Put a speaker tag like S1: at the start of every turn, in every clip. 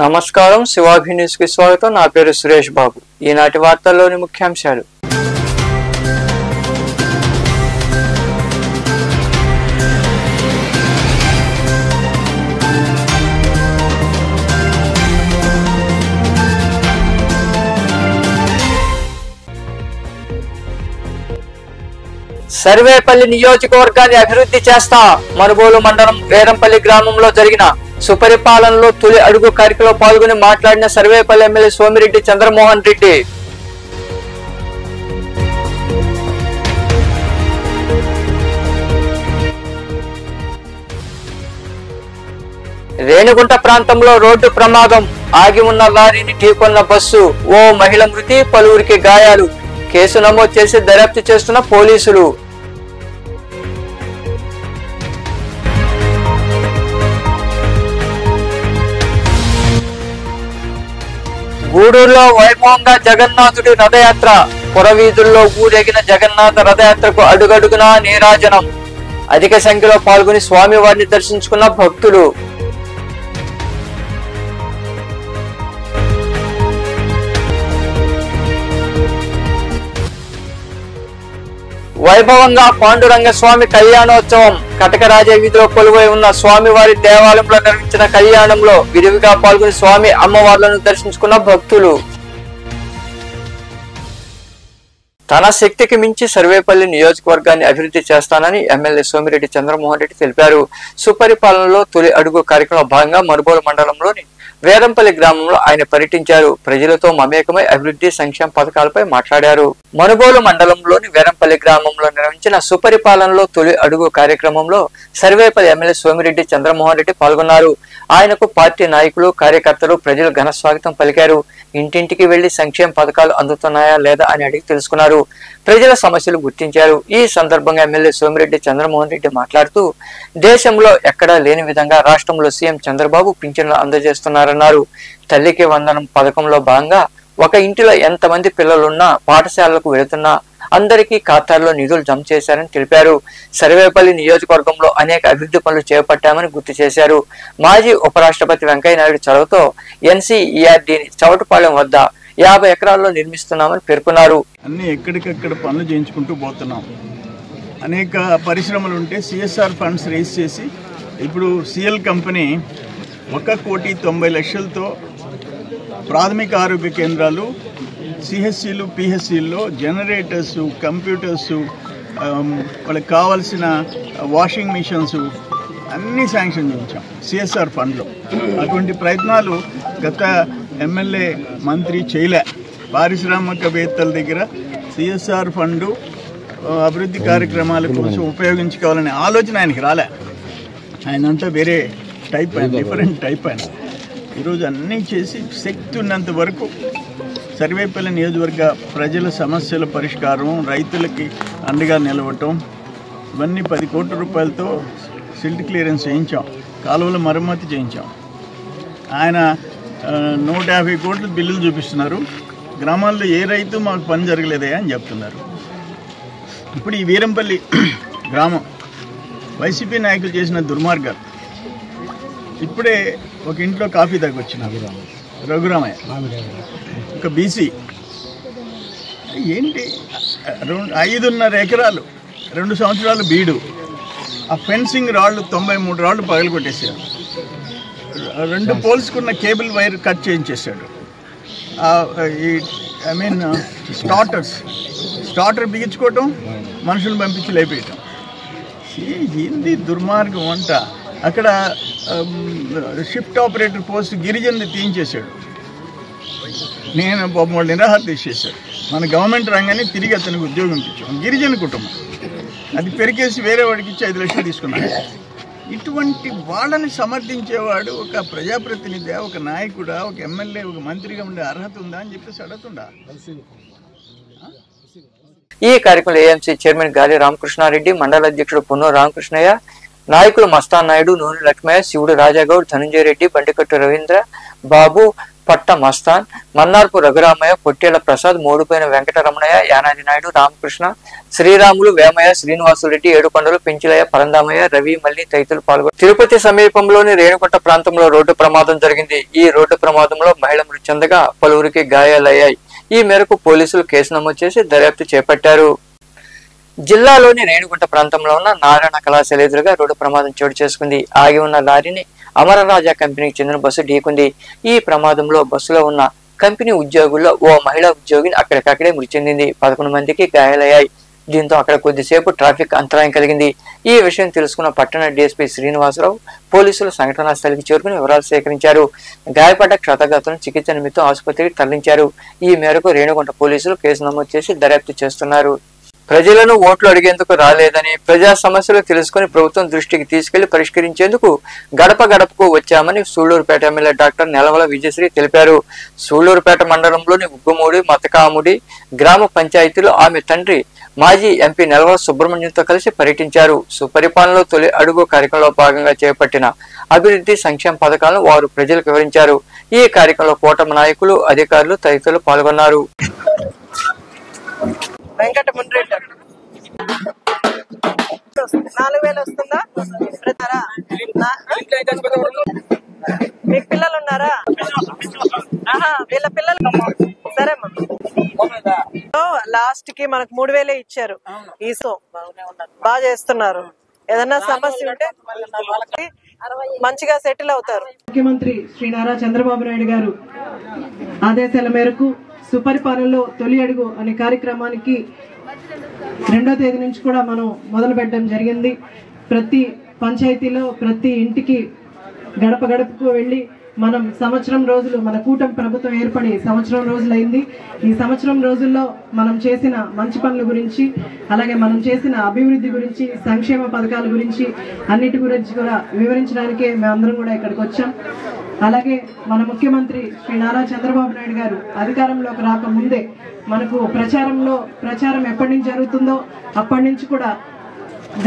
S1: నమస్కారం శివాభి న్యూస్ కి స్వాగతం। నా పేరు సురేష్ బాబు। ఈనాటి వార్తల్లోని ముఖ్యాంశాలు। సర్వేపల్లి నియోజకవర్గాన్ని అభివృద్ధి చేస్తా। మనుబోలు మండలం వేరంపల్లి గ్రామంలో జరిగిన సుపరిపాలనలో తొలి అడుగు కార్యక్రమంలో పాల్గొని మాట్లాడిన సర్వేపల్లి ఎమ్మెల్యే సోమిరెడ్డి చంద్రమోహన్ రెడ్డి రేణిగుంట ప్రాంతంలో రోడ్డు ప్రమాదం, ఆగి ఉన్న లారీని ఢీకొన్న బస్సు, ఓ మహిళ మృతి, పలువురికి గాయాలు, కేసు నమోదు చేసి దర్యాప్తు చేస్తున్న పోలీసులు। గూడూరులో వైభవంగా జగన్నాథుడి రథయాత్ర, పురవీధుల్లో ఊరేగిన జగన్నాథ రథయాత్రకు అడుగడుగునా నీరాజనం, అధిక సంఖ్యలో పాల్గొని స్వామివారిని దర్శించుకున్న భక్తులు। వైభవంగా పాండురంగ స్వామి కళ్యాణోత్సవం, కటకరాజ వీధిలో కొలువై ఉన్న స్వామివారి దేవాలయంలో నిర్వహించిన కళ్యాణంలో విరివిగా పాల్గొని స్వామి అమ్మవార్లను దర్శించుకున్న భక్తులు। తన శక్తికి మించి సర్వేపల్లి నియోజకవర్గాన్ని అభివృద్ధి చేస్తానని ఎమ్మెల్యే సోమిరెడ్డి చంద్రమోహన్ రెడ్డి తెలిపారు। సుపరిపాలనలో తొలి అడుగు కార్యక్రమంలో భాగంగా మనుబోలు మండలంలోని వేరంపల్లి గ్రామంలో ఆయన పర్యటించారు। ప్రజలతో మమేకమై అభివృద్ధి సంక్షేమ పథకాలపై మాట్లాడారు। మనుబోలు మండలంలోని వేరంపల్లి గ్రామంలో నిర్వహించిన సుపరిపాలనలో తొలి అడుగు కార్యక్రమంలో సర్వేపల్లి ఎమ్మెల్యే సోమిరెడ్డి చంద్రమోహన్ రెడ్డి పాల్గొన్నారు। ఆయనకు పార్టీ నాయకులు, కార్యకర్తలు, ప్రజలు ఘన స్వాగతం పలికారు। ఇంటింటికి వెళ్లి సంక్షేమ పథకాలు అందుతున్నాయా లేదా అని అడిగి తెలుసుకున్నారు। ప్రజల సమస్యలు గుర్తించారు। ఈ సందర్భంగా ఎమ్మెల్యే సోమిరెడ్డి చంద్రమోహన్ రెడ్డి మాట్లాడుతూ దేశంలో ఎక్కడా లేని విధంగా రాష్ట్రంలో సీఎం చంద్రబాబు పింఛన్లు అందజేస్తున్నారన్నారు। తల్లికి వందనం పథకంలో భాగంగా ఒక ఇంటిలో ఎంతమంది పిల్లలున్నా, పాఠశాలలకు వెళుతున్నా అందరికీ ఖాతాల్లో నిధులు జమ చేశారని తెలిపారు। సర్వేపల్లి నియోజకవర్గంలో అనేక అభివృద్ధి పనులు చేపట్టామని గుర్తు చేశారు। మాజీ ఉపరాష్ట్రపతి వెంకయ్యనాయుడు చొరవతో ఎన్సీఈఆర్డీని చవటపాలెం వద్ద 50 ఎకరాల్లో నిర్మిస్తున్నామని పేర్కొన్నారు।
S2: అన్ని ఎక్కడికక్కడ పనులు చేయించుకుంటూ పోతున్నాం। అనేక పరిశ్రమలు ఉంటే సిఎస్ఆర్ ఫండ్స్ రేస్ చేసి ఇప్పుడు సిఎల్ కంపెనీ 1,90,00,000తో ప్రాథమిక ఆరోగ్య కేంద్రాలు, సిహెచ్సిలు, పిహెచ్సిల్లో జనరేటర్స్, కంప్యూటర్స్, వాళ్ళకి కావాల్సిన వాషింగ్ మిషన్స్ అన్నీ శాంక్షన్ చేయించాం సిఎస్ఆర్ ఫండ్లో। అటువంటి ప్రయత్నాలు గత ఎమ్మెల్యే మంత్రి చేయలే। పారిశ్రామికవేత్తల దగ్గర సిఎస్ఆర్ ఫండు అభివృద్ధి కార్యక్రమాల కోసం ఉపయోగించుకోవాలనే ఆలోచన ఆయనకి రాలే। ఆయనంతా వేరే టైప్ ఆయన, డిఫరెంట్ టైప్ ఆయన। ఈరోజు అన్నీ చేసి శక్తి ఉన్నంత వరకు సర్వేపల్లి నియోజకవర్గ ప్రజల సమస్యల పరిష్కారం, రైతులకి అండగా నిలవటం, ఇవన్నీ 10 కోట్ల రూపాయలతో సిల్ట్ క్లియరెన్స్ చేయించాం, కాలువల మరమ్మతి చేయించాం। ఆయన 150 కోట్ల బిల్లులు చూపిస్తున్నారు। గ్రామాల్లో ఏ రైతు మాకు పని జరగలేదే అని చెప్తున్నారు। ఇప్పుడు ఈ వీరంపల్లి గ్రామం వైసీపీ నాయకులు చేసిన దుర్మార్గాలు, ఇప్పుడే ఒక ఇంట్లో కాఫీ తగ్గొచ్చిన రఘురామయ్య, ఒక బీసీ, ఏంటి 5.5 ఎకరాలు 2 సంవత్సరాలు బీడు, ఆ ఫెన్సింగ్ రాళ్ళు 93 రాళ్ళు పగలు కొట్టేశాడు, 2 పోల్స్కున్న కేబుల్ వైర్ కట్ చేయించేశాడు, స్టార్టర్ బిగించుకోవటం, మనుషులను పంపించి లేపేయటం, ఏంది దుర్మార్గం అంట। అక్కడ షిఫ్ట్ ఆపరేటర్ పోస్ట్ గిరిజనుని తీయించేశాడు, నేను వాళ్ళు నిరాహార తీసేశాడు। మన గవర్నమెంట్ రంగాన్ని తిరిగి అతనికి ఉద్యోగం ఇచ్చాం, గిరిజన కుటుంబం, అది పెరికేసి వేరే వాడికి ఇచ్చి 5 లక్షలు తీసుకున్నాడు। ఇటువంటి వాళ్ళని సమర్థించేవాడు ఒక ప్రజాప్రతినిధి, ఒక నాయకుడా, ఒక ఎమ్మెల్యే, ఒక మంత్రిగా ఉండే అర్హత ఉందా అని చెప్పేసి అడుగుతుండా।
S1: ఈ కార్యక్రమంలో ఏఎంసీ చైర్మన్ గాలి రామకృష్ణారెడ్డి, మండల అధ్యక్షుడు పొన్నూరు రామకృష్ణయ్య, నాయకులు మస్తాన్ నాయుడు, నూనె లక్ష్మయ్య, శివుడు రాజాగౌడ్, ధనంజయ రెడ్డి, బండికట్టు రవీంద్ర బాబు, పట్ట మస్తాన్, మన్నార్పు రఘురామయ్య, పొట్టేళ్ల ప్రసాద్, మోడుపోయిన వెంకటరమణయ్య, యానాది నాయుడు, రామకృష్ణ, శ్రీరాములు, వేమయ్య, శ్రీనివాసురెడ్డి, ఏడుకొండలు, పెంచిలయ్య, పరందామయ్య, రవి, మల్లి తదితరులు పాల్గొన్నారు. తిరుపతి సమీపంలోని రేణుగుంట ప్రాంతంలో రోడ్డు ప్రమాదం జరిగింది. ఈ రోడ్డు ప్రమాదంలో మహిళ మృతి చెందగా పలువురికి గాయాలయ్యాయి. ఈ మేరకు పోలీసులు కేసు నమోదు చేసి దర్యాప్తు చేపట్టారు. జిల్లాలోని రేణుగుంట ప్రాంతంలో ఉన్న నారాయణ కళాశాల ఎదురుగా రోడ్డు ప్రమాదం చోటు చేసుకుంది. ఆగి ఉన్న లారీని అమరరాజా కంపెనీకి చెందిన బస్సు ఢీకుంది. ఈ ప్రమాదంలో బస్సులో ఉన్న కంపెనీ ఉద్యోగుల్లో ఓ మహిళా ఉద్యోగిని అక్కడికక్కడే మృతి చెందింది. 11 మందికి గాయాలయ్యాయి. దీంతో అక్కడ కొద్దిసేపు ట్రాఫిక్ అంతరాయం కలిగింది. ఈ విషయం తెలుసుకున్న పట్టణ డీఎస్పీ శ్రీనివాసరావు పోలీసులు సంఘటనా స్థలికి చేరుకుని వివరాలు సేకరించారు. గాయపడ్డ క్షతగాతులను చికిత్స నిమిత్తం ఆసుపత్రికి తరలించారు. ఈ మేరకు రేణుగుంట పోలీసులు కేసు నమోదు చేసి దర్యాప్తు చేస్తున్నారు. ప్రజలను ఓట్లు అడిగేందుకు రాలేదని, ప్రజా సమస్యలు తెలుసుకుని ప్రభుత్వం దృష్టికి తీసుకెళ్లి పరిష్కరించేందుకు గడప గడపకు వచ్చామని సూళ్లూరుపేట ఎమ్మెల్యే డాక్టర్ నెలవల విజయశ్రీ తెలిపారు. సూళ్లూరుపేట మండలంలోని ఉగ్గుమూడి, మతకాముడి గ్రామ పంచాయతీలో ఆమె తండ్రి మాజీ ఎంపీ నెలవల సుబ్రహ్మణ్యంతో కలిసి పర్యటించారు. సుపరిపాలనలో తొలి అడుగు కార్యక్రమంలో భాగంగా చేపట్టిన అభివృద్ధి సంక్షేమ పథకాలను వారు ప్రజలకు వివరించారు. ఈ కార్యక్రమంలో కూటమి నాయకులు, అధికారులు తదితరులు పాల్గొన్నారు.
S3: వెంకట మున్రెడ్డి 4000 వస్తుందా? మీకు పిల్లలు ఉన్నారా? వీళ్ళ పిల్లలు సరేమ్మా. లాస్ట్ కి మనకు 3000 ఇచ్చారు. ఈసో బాగా చేస్తున్నారు. ఏదన్నా సమస్య ఉంటే మంచిగా సెటిల్ అవుతారు.
S4: ముఖ్యమంత్రి శ్రీ నారా చంద్రబాబు నాయుడు గారు ఆదేశాల మేరకు సుపరిపాలనలో తొలి అడుగు అనే కార్యక్రమానికి 2వ తేదీ నుంచి కూడా మనం మొదలు పెట్టడం జరిగింది. ప్రతి పంచాయతీలో ప్రతి ఇంటికి గడప గడపకు వెళ్ళి మనం సంవత్సరం రోజులు, మన కూటమి ప్రభుత్వం ఏర్పడి సంవత్సరం రోజులైంది. ఈ సంవత్సరం రోజుల్లో మనం చేసిన మంచి పనుల గురించి, అలాగే మనం చేసిన అభివృద్ధి గురించి, సంక్షేమ పథకాల గురించి, అన్నిటి గురించి కూడా వివరించడానికే మేమందరం కూడా ఇక్కడికి వచ్చాం. అలాగే మన ముఖ్యమంత్రి శ్రీ నారా చంద్రబాబు నాయుడు గారు అధికారంలోకి రాకముందే మనకు ప్రచారం ఎప్పటి నుంచి జరుగుతుందో అప్పటి నుంచి కూడా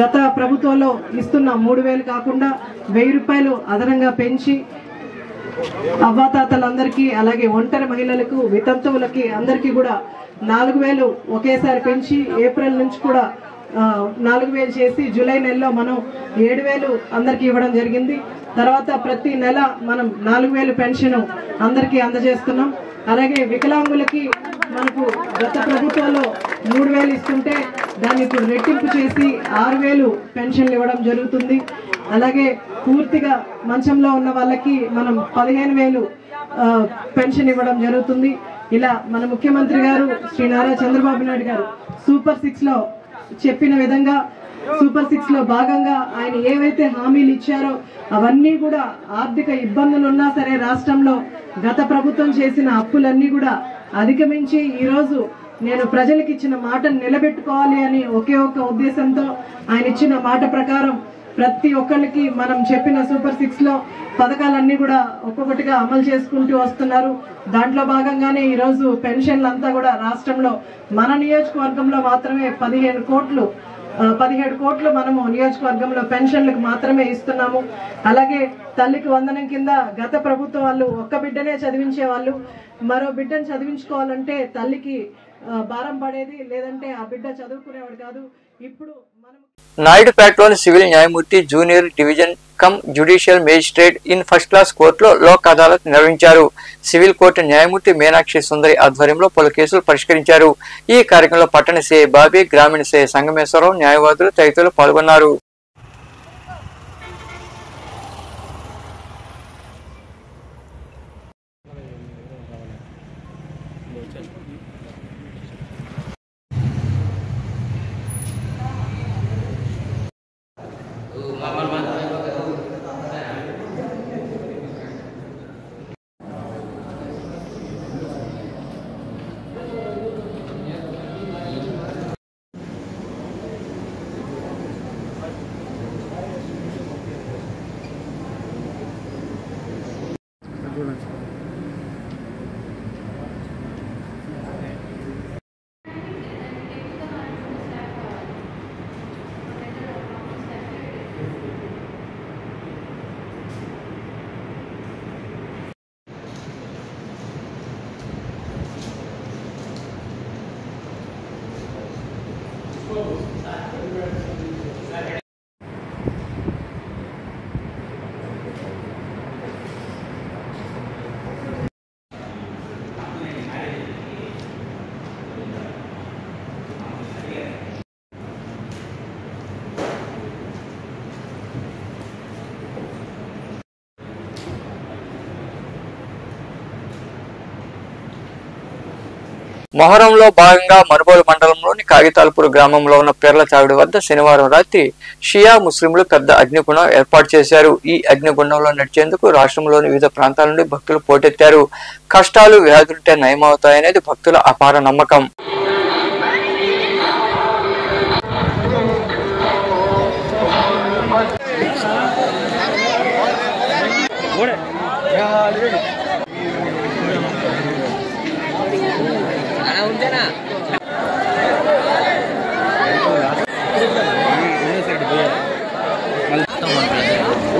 S4: గత ప్రభుత్వంలో ఇస్తున్న 3000 కాకుండా 1000 రూపాయలు అదనంగా పెంచి అవ్వాతాతలందరికీ, అలాగే ఒంటరి మహిళలకు, వితంతువులకి అందరికీ కూడా 4000 ఒకేసారి పెంచి ఏప్రిల్ నుంచి కూడా 4000 చేసి జూలై నెలలో మనం 7000 అందరికి ఇవ్వడం జరిగింది. తర్వాత ప్రతి నెల మనం 4000 పెన్షన్ అందరికీ అందజేస్తున్నాం. అలాగే వికలాంగులకి మనకు గత ప్రభుత్వంలో 3000 ఇస్తుంటే దాన్ని ఇప్పుడు రెట్టింపు చేసి 6000 పెన్షన్లు ఇవ్వడం జరుగుతుంది. అలాగే పూర్తిగా మంచంలో ఉన్న వాళ్ళకి మనం 15000 పెన్షన్ ఇవ్వడం జరుగుతుంది. ఇలా మన ముఖ్యమంత్రి గారు శ్రీ నారా చంద్రబాబు నాయుడు గారు సూపర్ 6 లో చెప్పిన విధంగా సూపర్ 6 లో భాగంగా ఆయన ఏవైతే హామీలు ఇచ్చారో అవన్నీ కూడా ఆర్థిక ఇబ్బందులు ఉన్నా సరే రాష్ట్రంలో గత ప్రభుత్వం చేసిన అప్పులన్నీ కూడా అధిగమించి ఈరోజు నేను ప్రజలకు ఇచ్చిన మాటను నిలబెట్టుకోవాలి అని ఒకే ఒక్క ఉద్దేశంతో ఆయన ఇచ్చిన మాట ప్రకారం ప్రతి ఒక్కరికి మనం చెప్పిన సూపర్ 6 లో పథకాలన్నీ కూడా ఒక్కొక్కటిగా అమలు చేసుకుంటూ వస్తున్నారు. దాంట్లో భాగంగానే ఈరోజు పెన్షన్లు అంతా కూడా రాష్ట్రంలో మన నియోజకవర్గంలో మాత్రమే 17 కోట్లు మనము నియోజకవర్గంలో పెన్షన్లకు మాత్రమే ఇస్తున్నాము. అలాగే తల్లికి వందనం కింద గత ప్రభుత్వం వాళ్ళు ఒక్క బిడ్డనే చదివించే వాళ్ళు, మరో బిడ్డను చదివించుకోవాలంటే తల్లికి భారం పడేది, లేదంటే ఆ బిడ్డ చదువుకునేవాడు కాదు. ఇప్పుడు మనం
S1: నాయుడుపేటలోని సివిల్ న్యాయమూర్తి junior division come judicial magistrate in first class కోర్టులో లోక్ అదాలత్ నిర్వహించారు. సివిల్ కోర్టు న్యాయమూర్తి మీనాక్షి సుందరి ఆధ్వర్యంలో పలు కేసులు పరిష్కరించారు. ఈ కార్యక్రమంలో పట్టణ సిఐ బాబీ, గ్రామీణ సిఐ సంగమేశ్వరరావు, న్యాయవాదులు తదితరులు పాల్గొన్నారు. మొహరంలో భాగంగా మనుబోలు మండలంలోని కాగితాల్పూర్ గ్రామంలో ఉన్న పేర్ల చావిడి వద్ద శనివారం రాత్రి షియా ముస్లింలు పెద్ద అగ్నిగుండం ఏర్పాటు చేశారు. ఈ అగ్నిగుండంలో నడిచేందుకు రాష్ట్రంలోని వివిధ ప్రాంతాల నుండి భక్తులు పోటెత్తారు. కష్టాలు వ్యాధులుంటే నయమవుతాయనేది భక్తుల అపార నమ్మకం.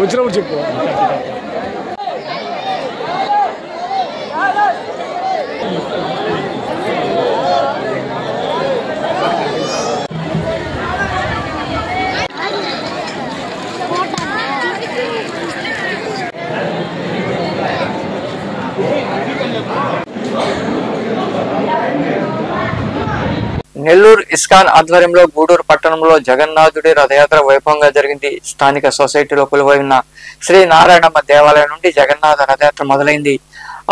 S5: వచ్చినప్పుడు చెప్పు.
S1: నెల్లూరు ఇస్కాన్ ఆధ్వర్యంలో గూడూరు పట్టణంలో జగన్నాథుడి రథయాత్ర వైభవంగా జరిగింది. స్థానిక సొసైటీలో కొలువై ఉన్న శ్రీ నారాయణమ్మ దేవాలయం నుండి జగన్నాథ రథయాత్ర మొదలైంది.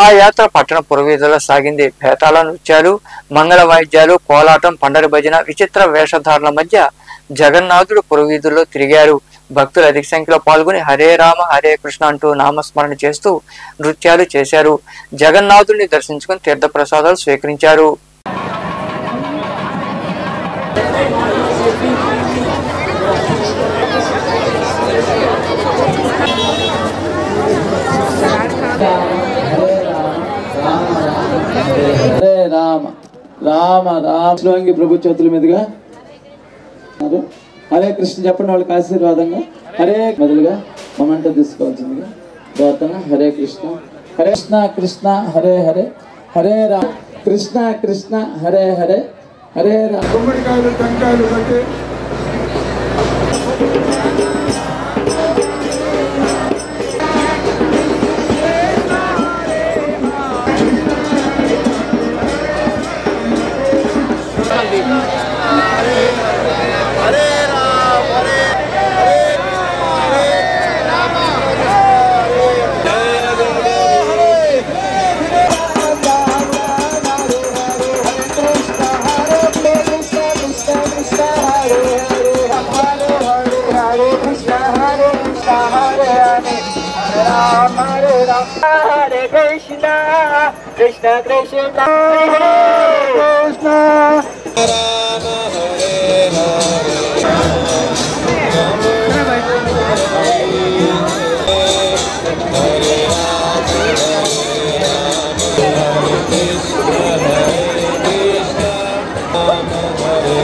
S1: ఆ యాత్ర పట్టణ పురవీధుల్లో సాగింది. భేతాల నృత్యాలు, మంగళ వాయిద్యాలు, కోలాటం, పండరి భజన, విచిత్ర వేషధారణల మధ్య జగన్నాథుడు పురవీధుల్లో తిరిగారు. భక్తులు అధిక సంఖ్యలో పాల్గొని హరే రామ హరే కృష్ణ అంటూ నామస్మరణ చేస్తూ నృత్యాలు చేశారు. జగన్నాథుడిని దర్శించుకుని తీర్థ ప్రసాదాలు స్వీకరించారు.
S6: హరే రామ రామ రామ శివంగి ప్రభు చేతుల మీదుగా హరే కృష్ణ చెప్పండి వాళ్ళకి ఆశీర్వాదంగా. హరే మొదలుగా మొమెంట తీసుకోవాల్సిందిగా ప్రార్థన. హరే కృష్ణ హరే కృష్ణ కృష్ణ హరే హరే హరే రామ కృష్ణ కృష్ణ హరే హరే హరే రామ.
S5: గుమ్మడికాయలు టెంకాయలు కట్టి
S7: Hare Krishna, Krishna Krishna, Hare Krishna, Rama Hare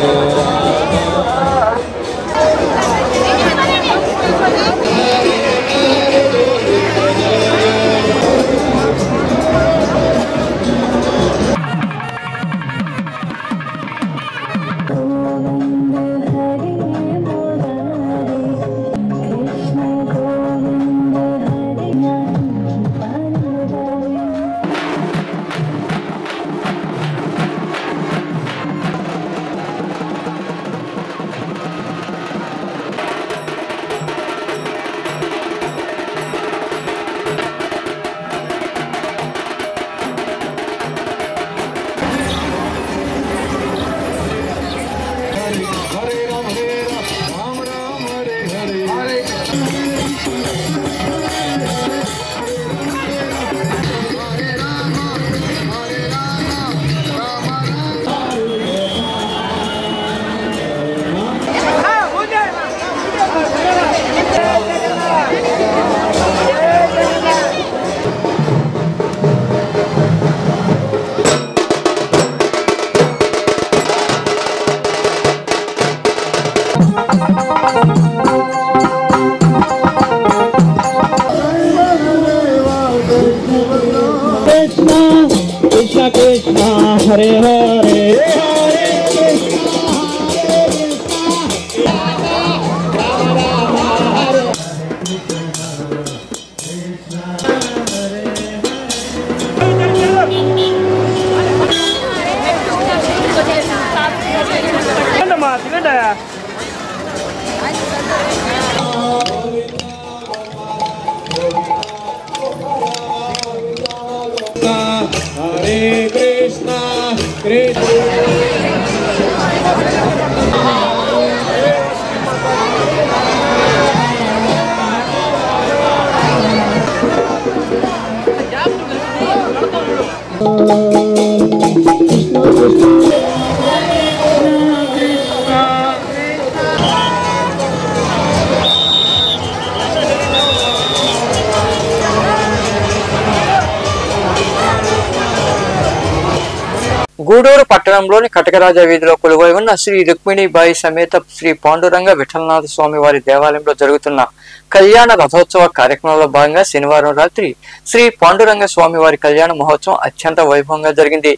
S7: Krishna Krishna Hare Hare Hare Krishna Hare Krishna
S1: Gudur పట్టణంలోని కటకరాజ వీధిలో కొలువై ఉన్న శ్రీ రుక్మిణీబాయి సమేత శ్రీ పాండురంగ విఠలనాథ స్వామి వారి దేవాలయంలో జరుగుతున్న కళ్యాణ రథోత్సవ కార్యక్రమంలో భాగంగా శనివారం రాత్రి శ్రీ పాండురంగ స్వామి వారి కళ్యాణ మహోత్సవం అత్యంత వైభవంగా జరిగింది.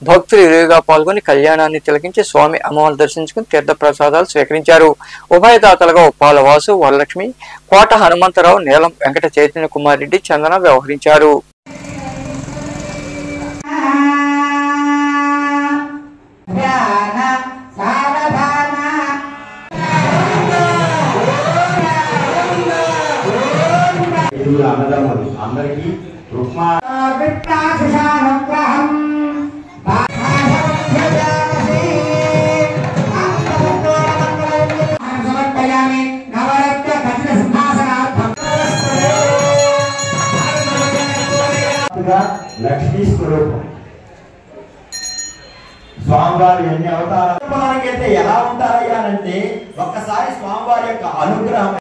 S1: భక్తులు ఇరువుగా పాల్గొని కళ్యాణాన్ని తిలకించి స్వామి అమ్మవారిని దర్శించుకుని తీర్థ ప్రసాదాలు స్వీకరించారు. ఉభయదాతలుగా ఉప్పాలవాసు, వరలక్ష్మి, కోట హనుమంతరావు, నీలం వెంకట చైతన్య కుమార్ రెడ్డి, చందన వ్యవహరించారు.
S8: అందరికీ లక్ష్మీ స్వరూపం స్వామివారి ఎన్ని అవతారాలకైతే ఎలా ఉంటారయ్యా అంటే ఒక్కసారి స్వామివారి యొక్క అనుగ్రహం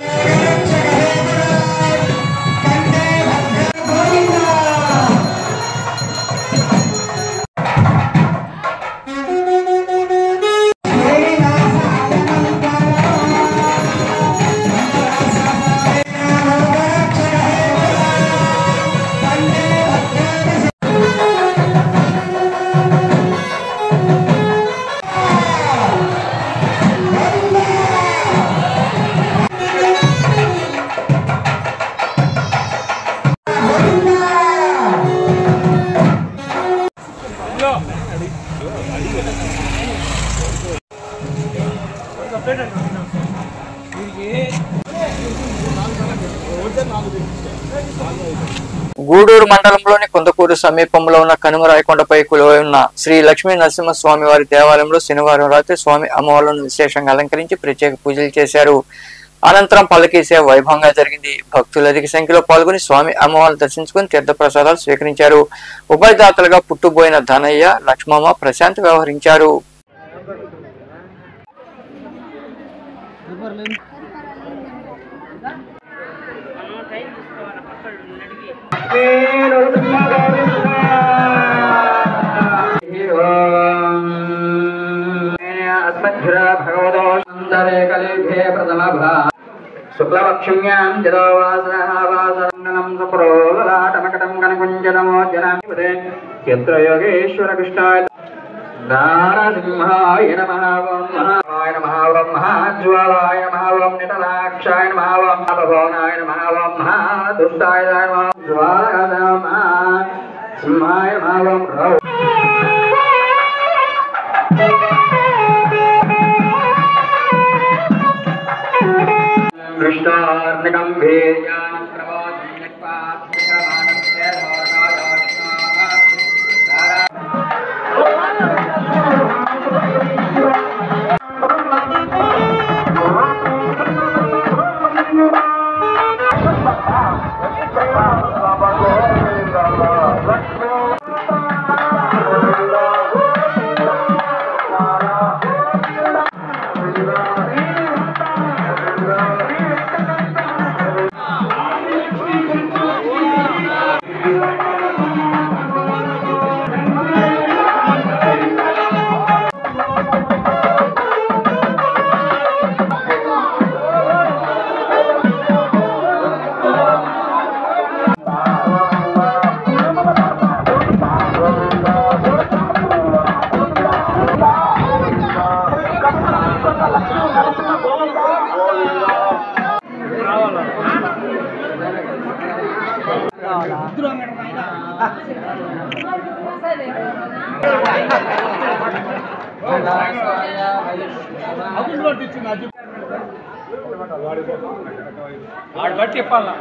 S1: గూడూరు మండలంలోని కొందకూరు సమీపంలో ఉన్న కనుమరాయకొండపై కొలువై ఉన్న శ్రీ లక్ష్మీ నరసింహస్వామి వారి దేవాలయంలో శనివారం రాత్రి స్వామి అమ్మవార్లను విశేషంగా అలంకరించి ప్రత్యేక పూజలు చేశారు. అనంతరం పల్లకీ సేవ వైభవంగా జరిగింది. భక్తులు అధిక సంఖ్యలో పాల్గొని స్వామి అమ్మవారిని దర్శించుకుని తీర్థ ప్రసాదాలు స్వీకరించారు. ఉభయదాతలుగా పుట్టుబోయిన ధనయ్య, లక్ష్మమ్మ, ప్రశాంత్ వ్యవహరించారు.
S9: శుక్లవక్షుణ్యాం జదోవాసనహావాసరంగనం సప్రోలలాటమకటం కనకుంజనమోజనాధిపతే యత్ర యోగేశ్వర కృష్ణాయ నారసింహాయ నమః ఓం మహాయ నమః ఓం మహాజ్వాలాయ నమః ఓం నిటలాక్షాయ నమః ఓం మహాభవనాయ నమః ఓం మహాదుష్టాయ నమః జ్వాలాయ నమః సింహాయ నమః ఓం రౌ కృష్ణార్ణకం వీర్యాన్ ప్రవాసం నిపాత్మికమానస్య బట్టి చెప్పాలా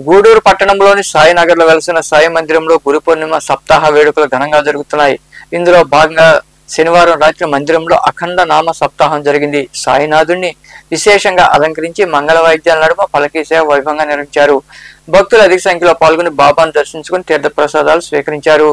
S1: గూడూరు పట్టణంలోని సాయినగర్ లో వెలిసిన సాయి మందిరంలో గురు పూర్ణిమ సప్తాహ వేడుకలు ఘనంగా జరుగుతున్నాయి. ఇందులో భాగంగా శనివారం రాత్రి మందిరంలో అఖండ నామ సప్తాహం జరిగింది. సాయినాథుడిని విశేషంగా అలంకరించి మంగళ వాయిద్యాల నడుమ పలకీ సేవ వైభవంగా నిర్వహించారు. భక్తులు అధిక సంఖ్యలో పాల్గొని బాబాను దర్శించుకుని తీర్థ ప్రసాదాలు స్వీకరించారు.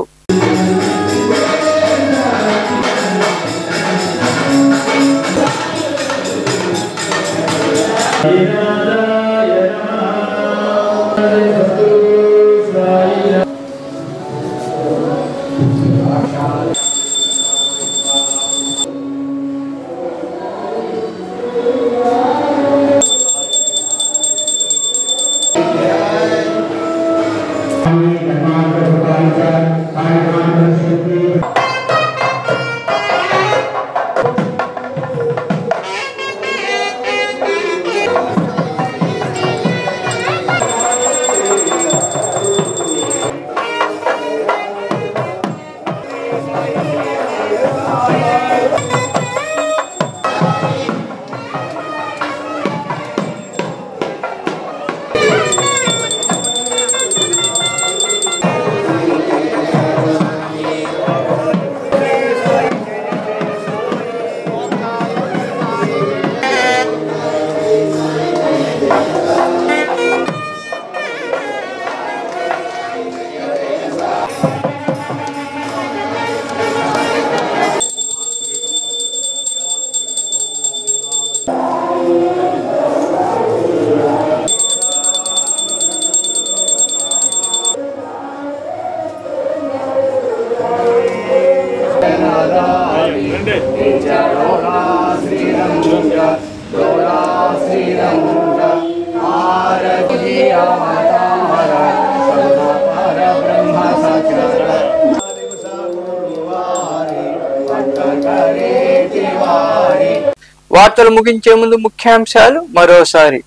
S1: వార్తలు ముగించే ముందు ముఖ్యాంశాలు మరోసారి.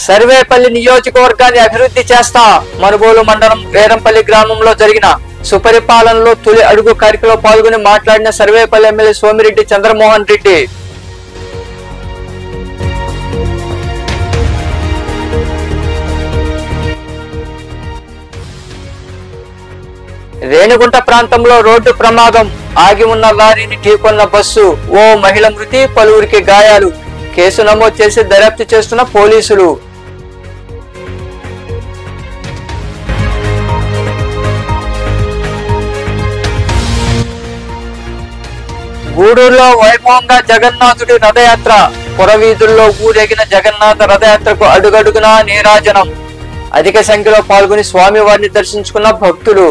S1: సర్వేపల్లి నియోజకవర్గాన్ని అభివృద్ధి చేస్తా. మనుబోలు మండలం వేరంపల్లి గ్రామంలో జరిగిన సుపరిపాలనలో తొలి అడుగు కార్యక్రమంలో పాల్గొని మాట్లాడిన సర్వేపల్లి ఎమ్మెల్యే సోమిరెడ్డి చంద్రమోహన్ రెడ్డి. రేణిగుంట ప్రాంతంలో రోడ్డు ప్రమాదం. ఆగి ఉన్న లారీని ఢీకొన్న బస్సు. ఓ మహిళ మృతి, పలువురికి గాయాలు. కేసు నమోదు చేసి దర్యాప్తు చేస్తున్న పోలీసులు. గూడూరులో వైభవంగా జగన్నాథుడి రథయాత్ర. పురవీధుల్లో ఊరేగిన జగన్నాథ రథయాత్రకు అడుగడుగునా నీరాజనం. అధిక సంఖ్యలో పాల్గొని స్వామివారిని దర్శించుకున్న భక్తులు.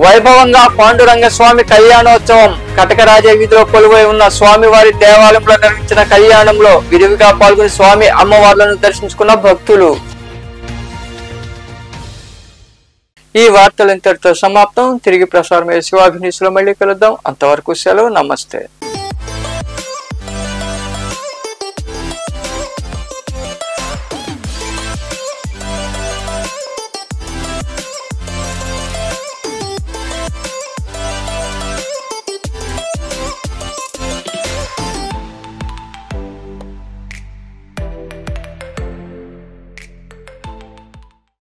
S1: వైభవంగా పాండురంగ స్వామి కళ్యాణోత్సవం. కటకరాజ వీధిలో కొలువై ఉన్న స్వామివారి దేవాలయంలో నిర్వహించిన కళ్యాణంలో విరివిగా పాల్గొని స్వామి అమ్మవార్లను దర్శించుకున్న భక్తులు. ఈ వార్తలు ఇంతటితో సమాప్తం. తిరిగి ప్రసారం శివాభినీసులో మళ్ళీ కలుద్దాం. అంతవరకు సెలవు. నమస్తే.